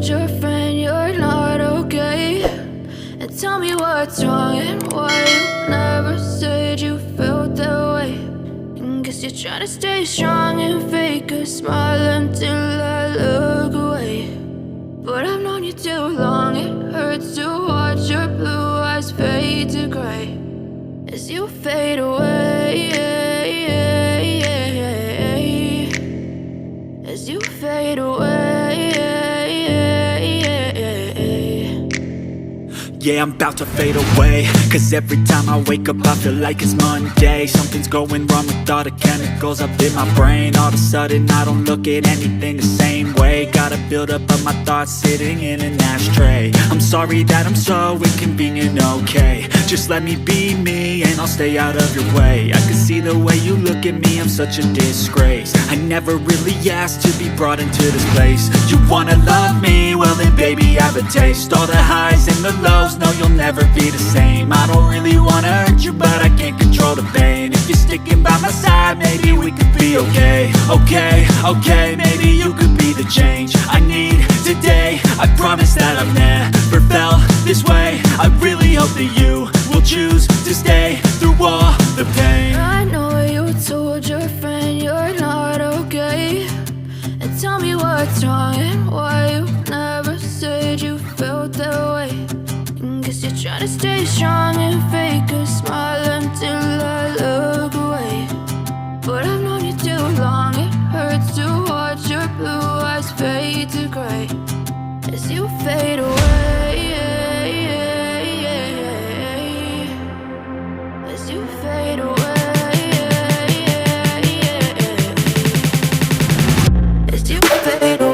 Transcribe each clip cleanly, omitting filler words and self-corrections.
told your friend you're not okay? And tell me what's wrong and why you never said you felt that way. And guess you're trying to stay strong and fake a smile until I look away. But I've known you too long, it hurts to watch your blue eyes fade to gray as you fade away, as you fade away. Yeah, I'm about to fade away, cause every time I wake up I feel like it's Monday. Something's going wrong with all the chemicals up in my brain. All of a sudden I don't look at anything the same way. Got a buildup of my thoughts sitting in an ashtray. I'm sorry that I'm so inconvenient, okay? Just let me be me and I'll stay out of your way. I can see the way you look at me, I'm such a disgrace. I never really asked to be brought into this place. You wanna love me? Well then baby I have a taste. All the highs and the lows, no you'll never be the same. I don't really wanna hurt you but I can't control the pain. If you're sticking by my side maybe we could be okay. Okay, maybe you could be the change I need today. I promise that I've never felt this way. I really hope that you will choose to stay through all the pain. I know you told your friend you're not okay. And tell me what's wrong and why you never said you felt that way. And guess you're trying to stay strong and fake a smile until I look away. But I've known you too long, it hurts to watch your blue eyes fade to gray as you fade away, as you fade away, as you fade away.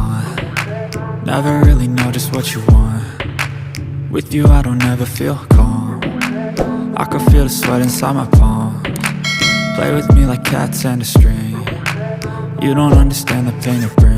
on. Never really know just what you want. With you I don't ever feel calm. I can feel the sweat inside my palm. Play with me like cats and a string. You don't understand the pain it brings.